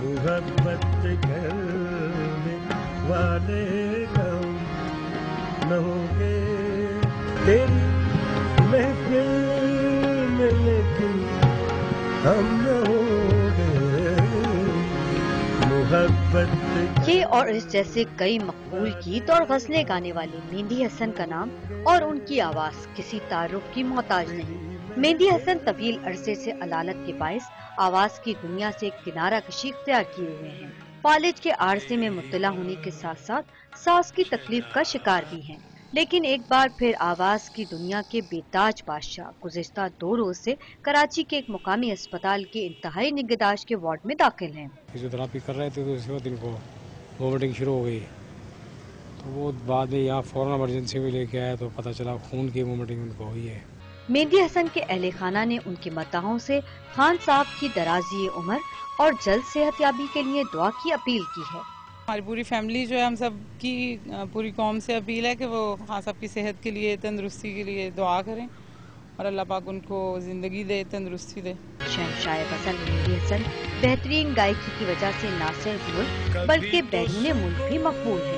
मोहब्बत करने वाले कम न होंगे तेरी महफिल में, लेकिन हम न होंगे मोहब्बत। ये और इस जैसे कई मकबूल गीत और गज़लें गाने वाले मेहंदी हसन का नाम और उनकी आवाज किसी तारुफ की मोहताज नहीं। मेहंदी हसन तवील अरसे से अलालत के बायस आवाज की दुनिया से किनारा कशी इख्तियार किए हुए हैं। फालिज के आरसे में मुब्तला होने के साथ साथ सांस की तकलीफ का शिकार भी हैं। लेकिन एक बार फिर आवाज की दुनिया के बेताज बादशाह गुज़िश्ता 2 रोज से कराची के एक मुकामी अस्पताल के इंतहाई निगहदाश्त के वार्ड में दाखिल हैं। फिजियोथेरेपी कर रहे थे तो इसी वक्त इनको वोमिटिंग शुरू हो गई, तो वो बाद में यहाँ फौरन इमरजेंसी में लेके आया तो पता चला खून की वोमिटिंग उनको हुई है। मेहंदी हसन के अहले खाना ने उनके मद्दाहों से खान साहब की दराजी उम्र और जल्द सेहतयाबी के लिए दुआ की अपील की है। हमारी पूरी फैमिली जो है, हम सब की पूरी कौम से अपील है कि वो खान साहब की सेहत के लिए, तंदुरुस्ती के लिए दुआ करें और अल्लाह पाक उनको जिंदगी दे, तंदुरुस्ती दे। शहंशाह गज़ल मेहंदी हसन बेहतरीन गायकी की वजह से न सिर्फ मुल्क बल्कि बैरून मुल्क भी मकबूल है।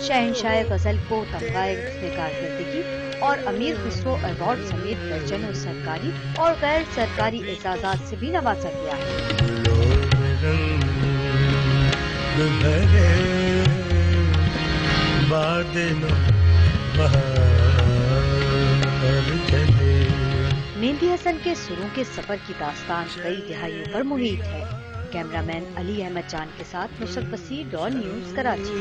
शहंशाह गज़ल को तमगाए हुस्न कारकर्दगी और अमीर खुसरो अवार्ड समेत दर्जनों सरकारी और गैर सरकारी एजाज़ात से भी नवाजा गया है। मेहंदी हसन के सुरों के सफर की दास्तान कई दिहाइयों पर मुहित है। कैमरामैन अली अहमद जान के साथ नुसरत वसीर, डॉन न्यूज़, कराची।